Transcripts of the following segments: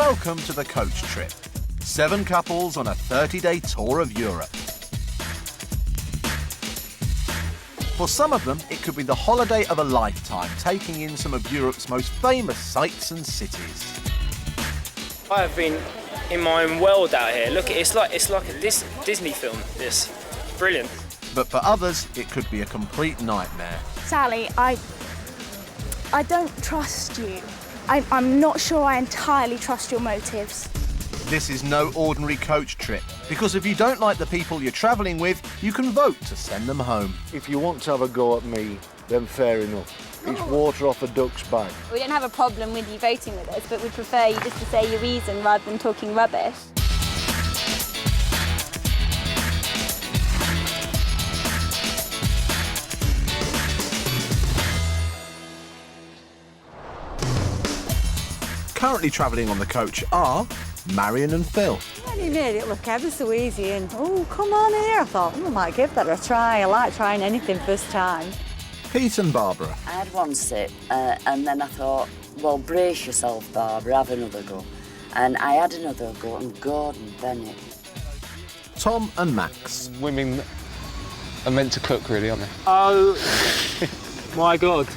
Welcome to the coach trip. 7 couples on a 30-day tour of Europe. For some of them, it could be the holiday of a lifetime, taking in some of Europe's most famous sights and cities. I have been in my own world out here. Look, it's like a Disney film, this. Brilliant. But for others, it could be a complete nightmare. Sally, I don't trust you. I'm not sure I entirely trust your motives. This is no ordinary coach trip, because if you don't like the people you're travelling with, you can vote to send them home. If you want to have a go at me, then fair enough. It's water off a duck's back. We don't have a problem with you voting with us, but we'd prefer you just to say your reason rather than talking rubbish. Currently travelling on the coach are Marion and Phil. Well, you made it look ever so easy and, oh, come on here. I thought, I might give that a try. I like trying anything first time. Pete and Barbara. I had one sip and then I thought, well, brace yourself, Barbara, have another go. And I had another go and Gordon Bennett. Tom and Max. Women are meant to cook, really, aren't they? Oh, my God.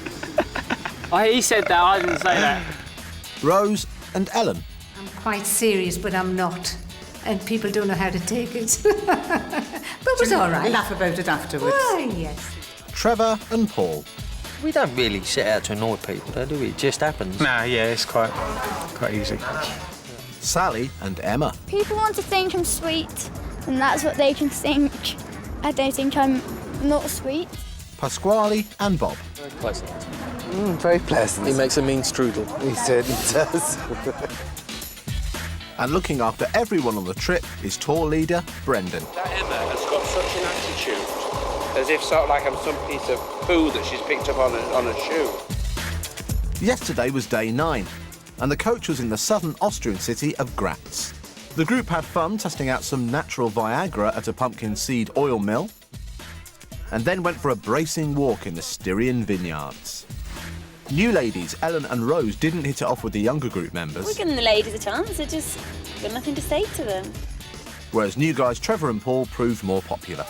He said that, I didn't say that. Rose and Ellen. I'm quite serious, but I'm not. And people don't know how to take it. But it was all right. We laugh about it afterwards. Why, yes. Trevor and Paul. We don't really set out to annoy people, though, do we? It just happens. Nah, yeah, it's quite easy. Sally and Emma. People want to think I'm sweet, and that's what they can think. I don't think I'm not sweet. Pasquale and Bob. Very pleasant. Very pleasant. He makes a mean strudel. He certainly does. And looking after everyone on the trip is tour leader Brendan. That Emma has got such an attitude, as if sort of like I'm some piece of poo that she's picked up on a shoe. Yesterday was day 9, and the coach was in the southern Austrian city of Graz. The group had fun testing out some natural Viagra at a pumpkin seed oil mill, and then went for a bracing walk in the Styrian vineyards. New ladies, Ellen and Rose, didn't hit it off with the younger group members. We're giving the ladies a chance, they're just got nothing to say to them. Whereas new guys Trevor and Paul proved more popular.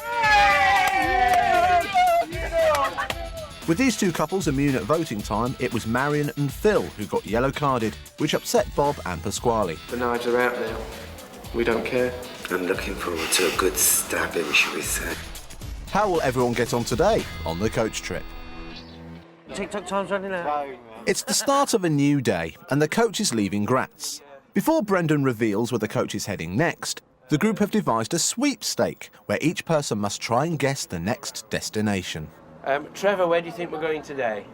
With these two couples immune at voting time, it was Marion and Phil who got yellow carded, which upset Bob and Pasquale. The knives are out now. We don't care. I'm looking forward to a good stabbing, shall we say. How will everyone get on today on the coach trip? TikTok time's running out. It's the start of a new day, and the coach is leaving Graz. Before Brendan reveals where the coach is heading next, the group have devised a sweepstake where each person must try and guess the next destination. Trevor, where do you think we're going today?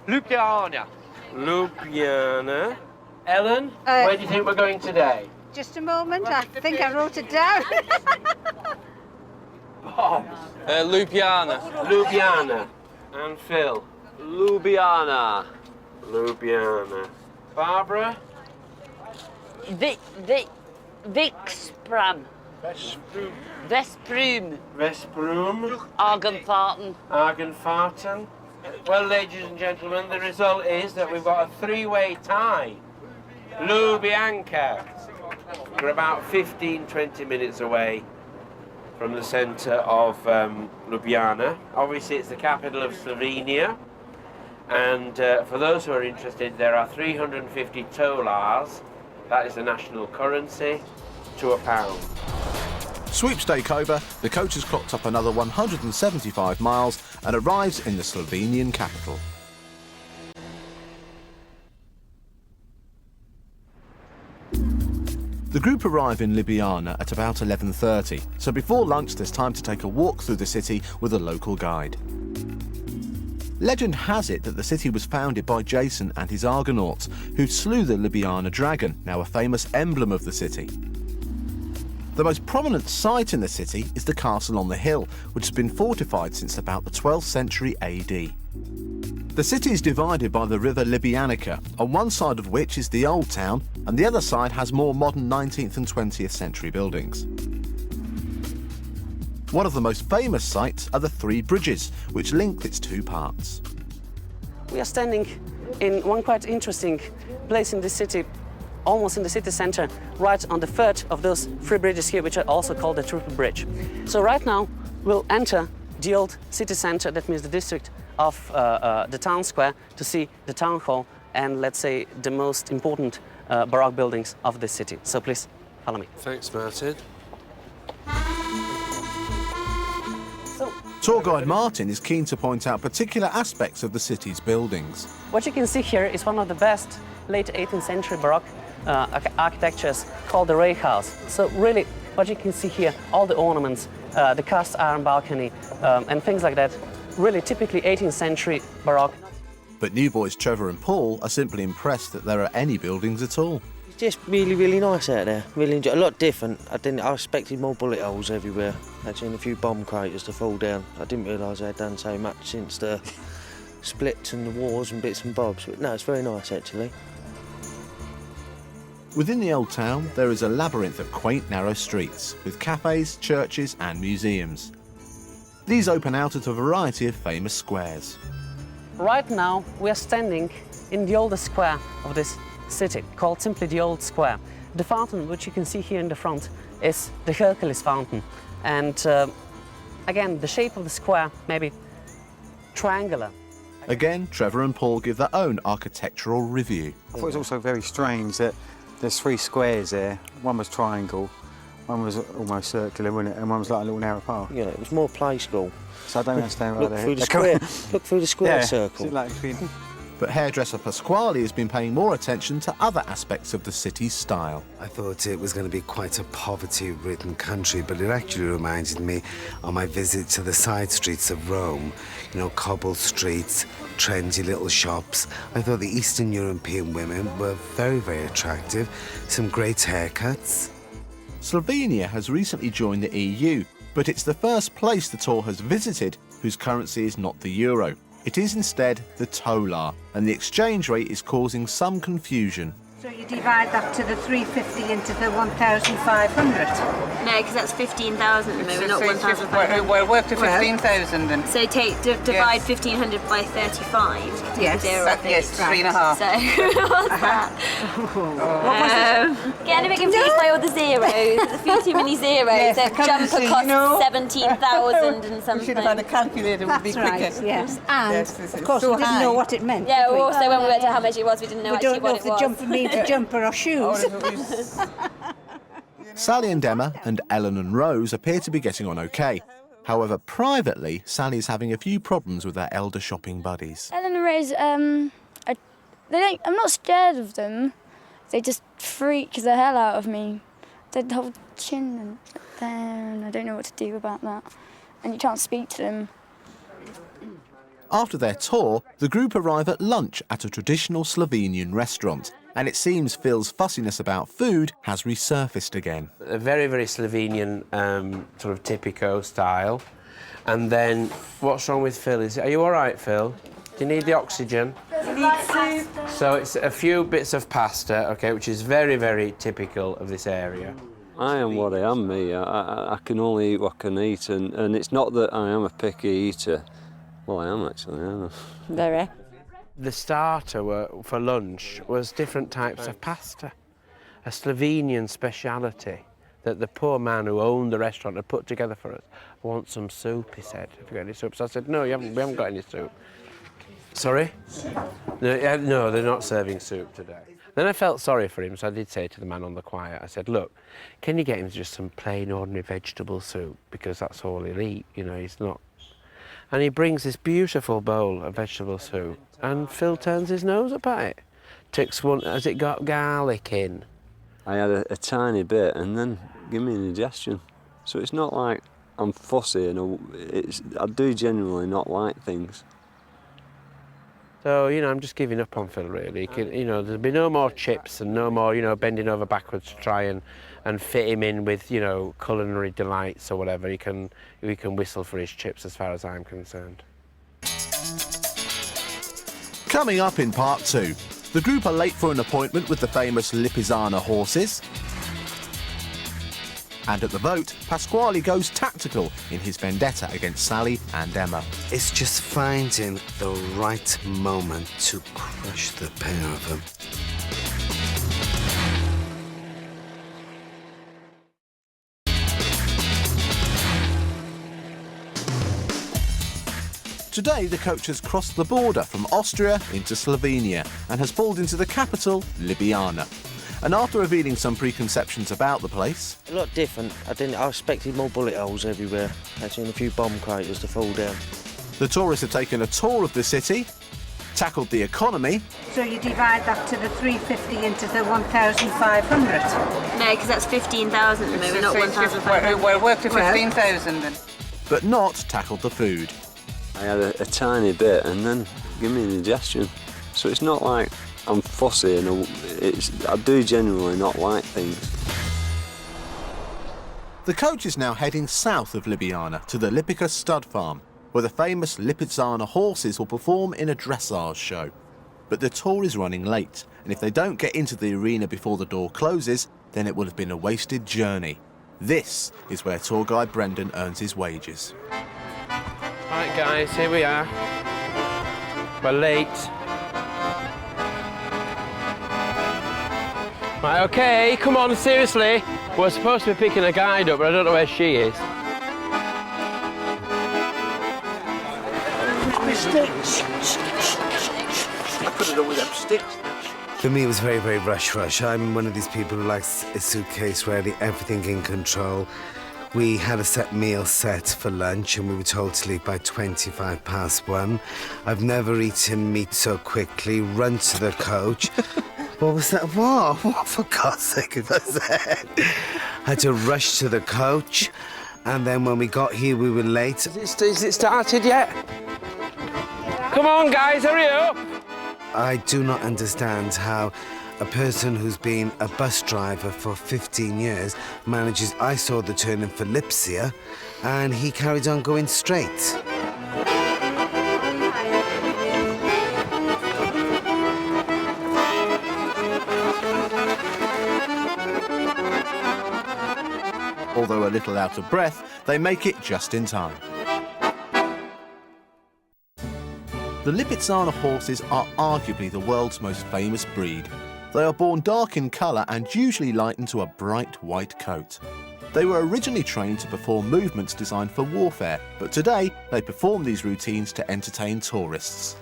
Ljubjana. Ljubjana. Ellen, where do you think we're going today? Just a moment, I think I wrote it down. Bob. Ljubjana. Ljubjana. And Phil. Ljubjana. Ljubjana. Barbara. Vikspram. Vesprum. Vesprum. Argenfarten. Argenfarten. Well, ladies and gentlemen, the result is that we've got a 3-way tie. Ljubjanka. We're about 15-20 minutes away from the centre of Ljubljana. Obviously, it's the capital of Slovenia. And for those who are interested, there are 350 tolars, that is the national currency, to a pound. Sweepstake over, the coach has clocked up another 175 miles and arrives in the Slovenian capital. The group arrive in Ljubljana at about 11:30, so before lunch there's time to take a walk through the city with a local guide. Legend has it that the city was founded by Jason and his Argonauts, who slew the Ljubljana dragon, now a famous emblem of the city. The most prominent site in the city is the castle on the hill, which has been fortified since about the 12th century AD. The city is divided by the river Ljubjanica, on one side of which is the old town, and the other side has more modern 19th and 20th century buildings. One of the most famous sites are the 3 bridges, which link its 2 parts. We are standing in one quite interesting place in the city. almost in the city center, right on the third of those three bridges here, which are also called the Triple Bridge. So right now, we'll enter the old city center, that means the district of the town square, to see the town hall and, let's say, the most important Baroque buildings of the city. So please, follow me. Thanks, Martin. Tour guide Martin is keen to point out particular aspects of the city's buildings. What you can see here is one of the best late 18th century Baroque architectures called the Ray House. So really, what you can see here, all the ornaments, the cast iron balcony, and things like that, really typically 18th century Baroque. But new boys Trevor and Paul are simply impressed that there are any buildings at all. It's just really, really nice out there. Really enjoy. A lot different. I expected more bullet holes everywhere. Actually, and a few bomb craters to fall down. I didn't realise they'd done so much since the splits and the wars and bits and bobs. But no, it's very nice actually. Within the old town, there is a labyrinth of quaint, narrow streets with cafes, churches, and museums. These open out at a variety of famous squares. Right now, we are standing in the oldest square of this city, called simply the Old Square. The fountain, which you can see here in the front, is the Hercules fountain. And again, the shape of the square may be triangular. Again, Trevor and Paul give their own architectural review. I thought it was also very strange that there's three squares there. One was triangle, one was almost circular, wasn't it? And one was like a little narrow path. Yeah, it was more play school. So I don't understand why Look through the square. Look through the square circle. But hairdresser Pasquale has been paying more attention to other aspects of the city's style. I thought it was going to be quite a poverty-ridden country, but it actually reminded me of my visit to the side streets of Rome. You know, cobbled streets, trendy little shops. I thought the Eastern European women were very, very attractive. Some great haircuts. Slovenia has recently joined the EU, but it's the first place the tour has visited whose currency is not the euro. It is instead the tolar, and the exchange rate is causing some confusion. So you divide that to the 350 into the 1,500? No, because that's 15,000 at the moment, not 1,500. We're worth to 15,000 then. So divide 1,500 by 35. Yes, yes, 3.5. So what's that? Getting a bit confused by all the zeros. There's a few too many zeros. Yes, The jumper costs 17,000 and something. We should have had a calculator, it would be quicker. Right, yes. And, yes, of course, we didn't know what it meant. Yeah, also when we worked out how much it was, we didn't know actually what it was. We don't know if the jumper means a jumper or shoes. Sally and Emma and Ellen and Rose appear to be getting on okay. However, privately, Sally's having a few problems with her elder shopping buddies. Ellen and Rose, I'm not scared of them. They just freak the hell out of me. Their whole chin and down. I don't know what to do about that. And you can't speak to them. After their tour, the group arrive at lunch at a traditional Slovenian restaurant, and it seems Phil's fussiness about food has resurfaced again. A very, very Slovenian sort of typico style. And then, what's wrong with Phil? Are you all right, Phil? Do you need the oxygen? So it's a few bits of pasta, okay, which is very, very typical of this area. I am what I am, me. I can only eat what I can eat, and it's not that I am a picky eater. Well, I am actually, yeah. Very. The starter for lunch was different types of pasta, a Slovenian speciality that the poor man who owned the restaurant had put together for us. I want some soup, he said. Have you got any soup? So I said, no, we haven't got any soup. Sorry? No, they're not serving soup today. Then I felt sorry for him, so I did say to the man on the quiet, I said, look, can you get him just some plain, ordinary vegetable soup? Because that's all he'll eat, you know, he's not... And he brings this beautiful bowl of vegetable soup, and Phil turns his nose up at it. Takes one, has it got garlic in? I had a tiny bit and then give me an indigestion. So it's not like I'm fussy, I do genuinely not like things. So, you know, I'm just giving up on Phil, really. You know, there'll be no more chips and no more, you know, bending over backwards to try and fit him in with, you know, culinary delights or whatever. He can whistle for his chips as far as I'm concerned. Coming up in part 2, the group are late for an appointment with the famous Lipizzaner horses. And at the vote, Pasquale goes tactical in his vendetta against Sally and Emma. It's just finding the right moment to crush the pair of them. Today, the coach has crossed the border from Austria into Slovenia and has pulled into the capital, Ljubjana. And after revealing some preconceptions about the place... A lot different. I expected more bullet holes everywhere. I'd seen a few bomb craters to fall down. The tourists have taken a tour of the city, tackled the economy... So you divide that to the 350 into the 1,500? No, because that's 15,000 at the moment, not 1,500. We'll work to 15,000 then. but not tackled the food. I had a tiny bit and then give me indigestion. So it's not like I'm fussy and I do genuinely not like things. The coach is now heading south of Ljubjana to the Lipica stud farm, where the famous Lipizzaner horses will perform in a dressage show. But the tour is running late, and if they don't get into the arena before the door closes, then it will have been a wasted journey. This is where tour guide Brendan earns his wages. Right guys, here we are. We're late. Right, okay, come on, seriously. We're supposed to be picking a guide up, but I don't know where she is. I could have done with them sticks. For me, it was very, very rush. I'm one of these people who likes a suitcase ready, everything in control. We had a set meal set for lunch and we were told to leave by 1:25. I've never eaten meat so quickly, run to the coach. What was that? What for God's sake was that? Had to rush to the coach, and then when we got here, we were late. Is it started yet? Come on, guys, hurry up! I do not understand how a person who's been a bus driver for 15 years manages. I saw the turning for Lipsia, and he carried on going straight. Although a little out of breath, they make it just in time. The Lipizzaner horses are arguably the world's most famous breed. They are born dark in colour and usually lighten to a bright white coat. They were originally trained to perform movements designed for warfare, but today they perform these routines to entertain tourists.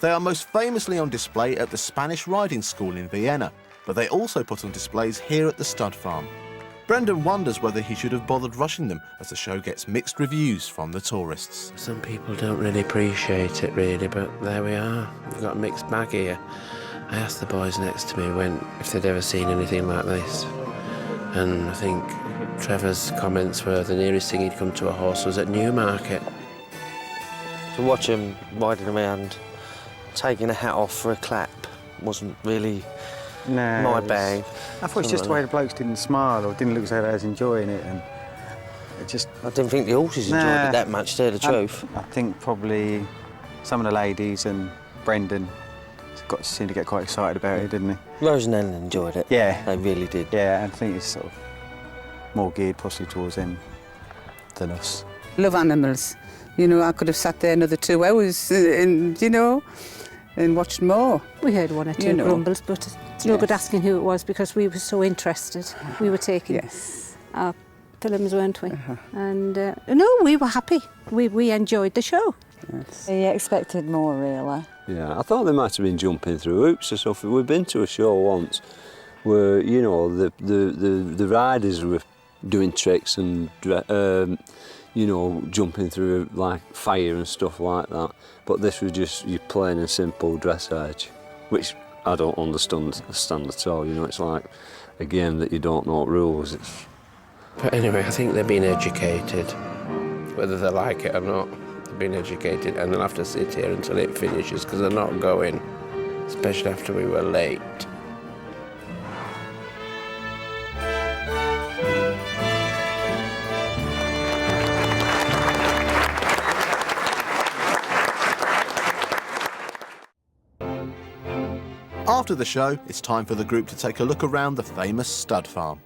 They are most famously on display at the Spanish Riding School in Vienna, but they also put on displays here at the stud farm. Brendan wonders whether he should have bothered rushing them, as the show gets mixed reviews from the tourists. Some people don't really appreciate it, really, but there we are. We've got a mixed bag here. I asked the boys next to me if they'd ever seen anything like this. And I think Trevor's comments were the nearest thing he'd come to a horse was at Newmarket. To watch him riding around, taking a hat off for a clap, wasn't really my bag. I thought it's just the way the blokes didn't smile or didn't look as though they was enjoying it, and I didn't think the horses enjoyed it that much, to tell the truth. I think probably some of the ladies and Brendan seemed to get quite excited about it, didn't he? Rose and Ellen enjoyed it. Yeah. They really did. Yeah, I think it's sort of more geared possibly towards them than us. Love animals. You know, I could have sat there another 2 hours and watched more. We heard one or two grumbles, but it's no good asking who it was because we were so interested. We were taking our films, weren't we? And no, we were happy. We enjoyed the show. Yes. You expected more, really. Yeah, I thought they might have been jumping through hoops or something. We've been to a show once where, you know, the riders were doing tricks and, you know, jumping through like fire and stuff like that. But this was just your plain and simple dressage, which I don't understand at all. You know, it's like a game that you don't know rules. But anyway, I think they're being educated, whether they like it or not. They're being educated, and they'll have to sit here until it finishes because they're not going, especially after we were late. After the show, it's time for the group to take a look around the famous stud farm.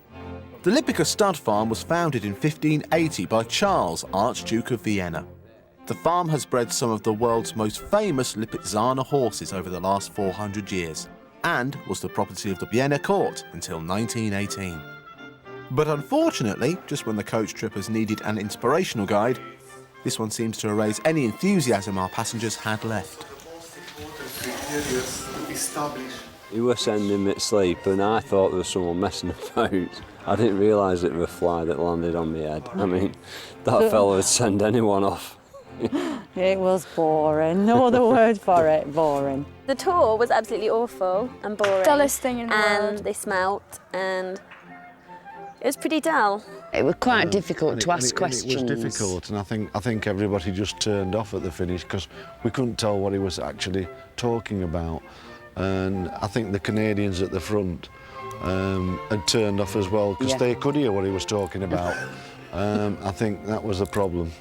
The Lipica stud farm was founded in 1580 by Charles, Archduke of Vienna. The farm has bred some of the world's most famous Lipizzaner horses over the last 400 years and was the property of the Vienna court until 1918. But unfortunately, just when the coach trippers needed an inspirational guide, This one seems to erase any enthusiasm our passengers had left. He was sending me to sleep and I thought there was someone messing about. I didn't realise it was a fly that landed on my head. I mean, that fella would send anyone off. It was boring. No other word for it, boring. The tour was absolutely awful and boring. Dullest thing in the world. And they smelt and it was pretty dull. It was quite difficult to ask questions. It was difficult, and I think everybody just turned off at the finish because we couldn't tell what he was actually talking about. And I think the Canadians at the front had turned off as well because they could hear what he was talking about. I think that was the problem.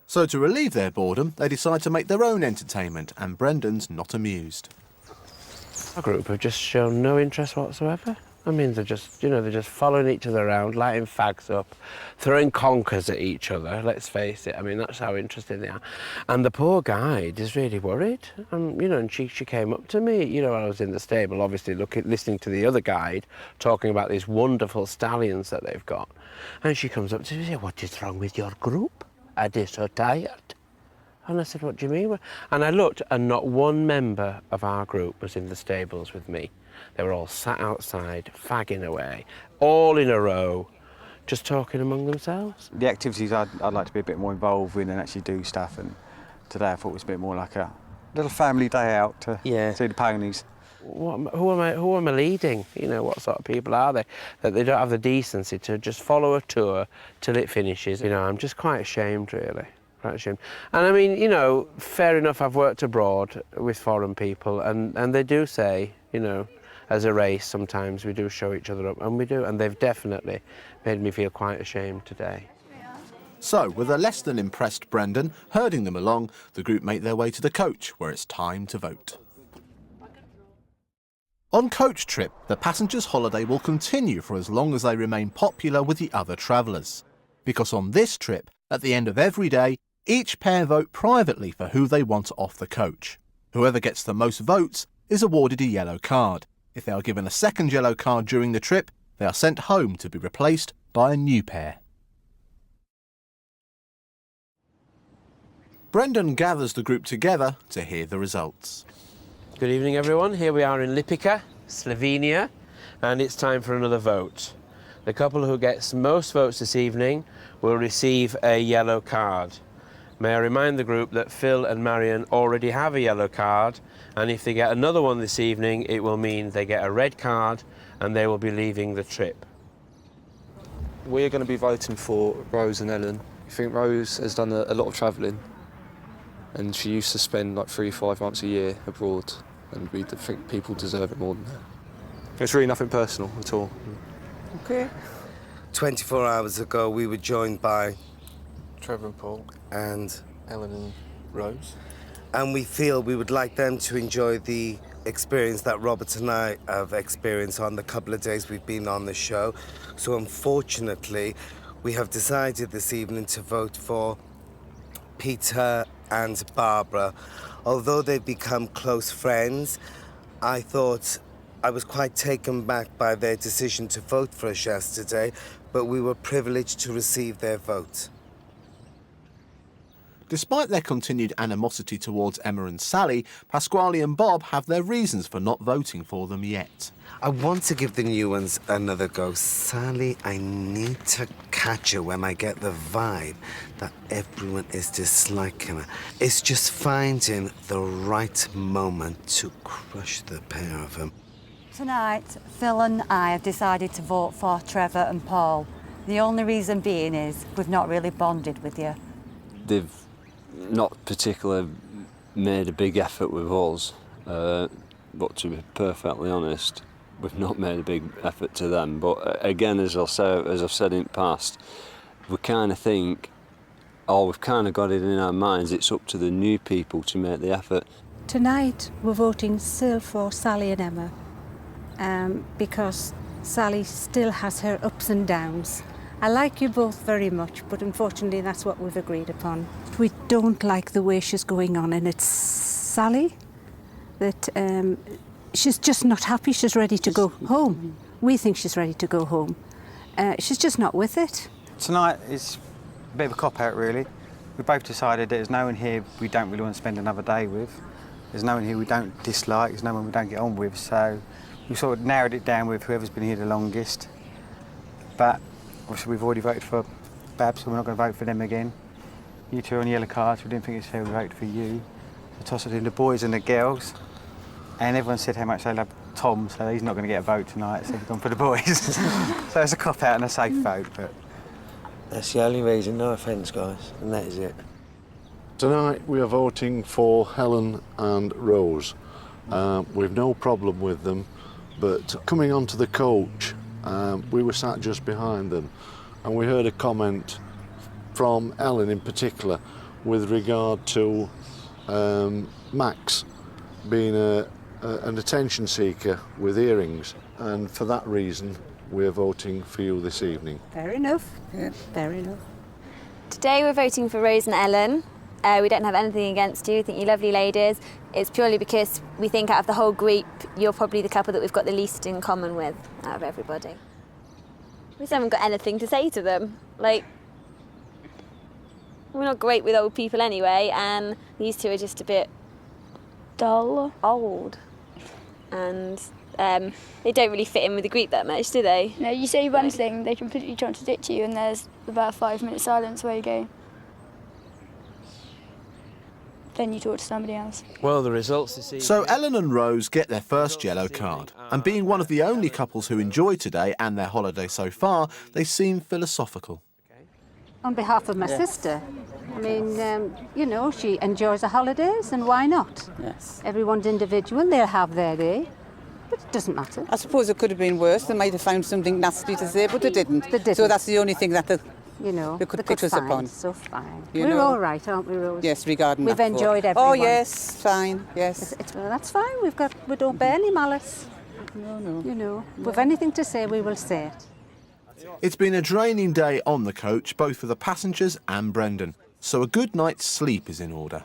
So to relieve their boredom, they decide to make their own entertainment, and Brendan's not amused. Our group have just shown no interest whatsoever. I mean, they're just, they're just following each other around, lighting fags up, throwing conkers at each other, let's face it. I mean, that's how interested they are. And the poor guide is really worried. And she came up to me, when I was in the stable, obviously listening to the other guide, talking about these wonderful stallions that they've got. And she comes up to me and says, "What is wrong with your group? Are they so tired?" And I said, "What do you mean?" And I looked, and not one member of our group was in the stables with me. They were all sat outside, fagging away, all in a row, just talking among themselves. The activities I'd like to be a bit more involved with and actually do stuff, and today I thought it was a bit more like a little family day out to see the ponies. Who am I leading? What sort of people are they? That they don't have the decency to just follow a tour till it finishes. I'm just quite ashamed, really. Quite ashamed. And I mean, fair enough, I've worked abroad with foreign people, and they do say, as a race, sometimes we do show each other up, and we do, and they've definitely made me feel quite ashamed today. So, with a less than impressed Brendan herding them along, the group make their way to the coach, where it's time to vote. On Coach Trip, the passengers' holiday will continue for as long as they remain popular with the other travellers. Because on this trip, at the end of every day, each pair vote privately for who they want off the coach. Whoever gets the most votes is awarded a yellow card. If they are given a second yellow card during the trip, they are sent home to be replaced by a new pair. Brendan gathers the group together to hear the results. Good evening, everyone. Here we are in Ljubjana, Slovenia, and it's time for another vote. The couple who gets most votes this evening will receive a yellow card. May I remind the group that Phil and Marion already have a yellow card, and if they get another one this evening, it will mean they get a red card and they will be leaving the trip. We're going to be voting for Rose and Ellen. I think Rose has done a lot of travelling, and she used to spend like 3-5 months a year abroad, and we think people deserve it more than that. It's really nothing personal at all. Okay. 24 hours ago, we were joined by Trevor and Paul. And Ellen and Rose. And we feel we would like them to enjoy the experience that Robert and I have experienced on the couple of days we've been on the show. So unfortunately, we have decided this evening to vote for Peter and Barbara. Although they've become close friends, I thought I was quite taken back by their decision to vote for us yesterday, but we were privileged to receive their vote. Despite their continued animosity towards Emma and Sally, Pasquale and Bob have their reasons for not voting for them yet. I want to give the new ones another go. Sally, I need to catch her when I get the vibe that everyone is disliking her. It's just finding the right moment to crush the pair of them. Tonight, Phil and I have decided to vote for Trevor and Paul. The only reason being is we've not really bonded with you. They've not particularly made a big effort with us, but to be perfectly honest, we've not made a big effort to them. But again, as I've said in the past, we kind of think, or we've kind of got it in our minds, it's up to the new people to make the effort. Tonight we're voting still for Sally and Emma because Sally still has her ups and downs. I like you both very much, but unfortunately that's what we've agreed upon. We don't like the way she's going on, and it's Sally that she's just not happy. She's ready to go home. We think she's ready to go home. She's just not with it. Tonight is A bit of a cop-out, really. We both decided that there's no one here we don't really want to spend another day with. There's no one here we don't dislike, there's no one we don't get on with, so we sort of narrowed it down with whoever's been here the longest. But obviously we've already voted for Babs, so we're not going to vote for them again. You two are on yellow cards, we didn't think it's fair we voted for you. So toss it in the boys and the girls, and everyone said how much they love Tom, so he's not going to get a vote tonight, so we've gone for the boys. So it's a cop-out and a safe vote, but... That's the only reason, no offence, guys, and that is it. Tonight we are voting for Helen and Rose. We've no problem with them, but coming onto the coach, we were sat just behind them, and we heard a comment from Ellen in particular with regard to Max being an attention seeker with earrings, and for that reason we're voting for you this evening. Fair enough. Yeah. Fair enough. Today we're voting for Rose and Ellen. We don't have anything against you. I think you're lovely ladies. It's purely because we think out of the whole group, you're probably the couple that we've got the least in common with out of everybody. We just haven't got anything to say to them. Like, we're not great with old people anyway, and these two are just a bit dull, old, and they don't really fit in with the group that much, do they? No, you say one thing, they completely contradict you, and there's about a 5-minute silence where you go. Then you talk to somebody else. Well, the results this evening... So Ellen and Rose get their first yellow card, and being one of the only couples who enjoyed today and their holiday so far, they seem philosophical. On behalf of my sister, I mean, you know, she enjoys her holidays, and why not? Yes. Everyone's individual, they'll have their day, but it doesn't matter. I suppose it could have been worse. They might have found something nasty to say, but they didn't. So that's the only thing that they could pitch us upon. So fine. You We're know? all right, aren't we, Rose? Yes, regarding We've that enjoyed vote. everyone. Oh yes, fine. Yes. Well, that's fine. We don't bear any malice. No. You know, with anything to say, we will say it. It's been a draining day on the coach, both for the passengers and Brendan, so a good night's sleep is in order.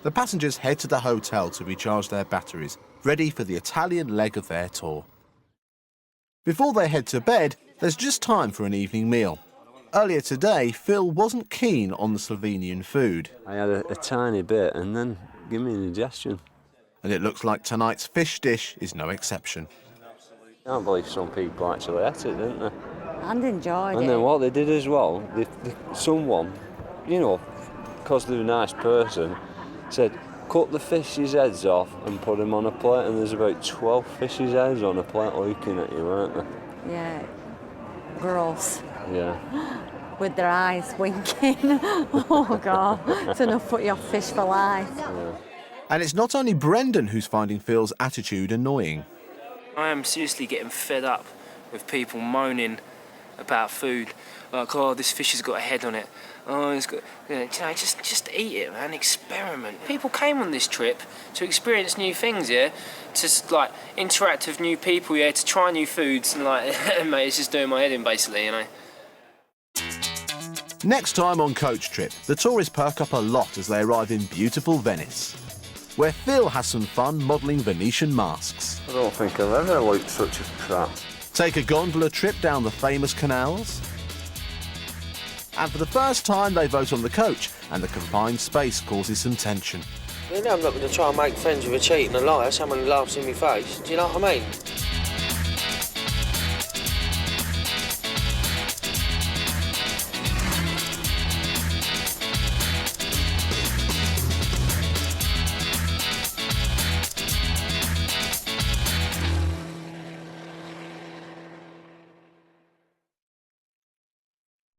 The passengers head to the hotel to recharge their batteries, ready for the Italian leg of their tour. Before they head to bed, there's just time for an evening meal. Earlier today, Phil wasn't keen on the Slovenian food. I had a tiny bit and then give me an indigestion. And it looks like tonight's fish dish is no exception. I can't believe some people actually ate it, didn't they? And enjoyed it. And then what they did as well, someone, you know, because they're a nice person, said, cut the fish's heads off and put them on a plate, and there's about 12 fish's heads on a plate looking at you, weren't there? Yeah, gross. Yeah. With their eyes winking. Oh, God. It's enough put you off fish for life. Yeah. And it's not only Brendan who's finding Phil's attitude annoying. I am seriously getting fed up with people moaning about food. Like, oh, this fish has got a head on it. Oh, it's got... You know, just eat it, man. Experiment. People came on this trip to experience new things, yeah? To, like, interact with new people, yeah? To try new foods, and, like, mate, it's just doing my head in, basically, you know? Next time on Coach Trip, the tourists perk up a lot as they arrive in beautiful Venice, where Phil has some fun modelling Venetian masks. I don't think I've ever looked such a crap. Take a gondola trip down the famous canals. And for the first time, they vote on the coach, and the confined space causes some tension. You know I'm not going to try and make friends with a cheat and a liar, someone who laughs in my face. Do you know what I mean?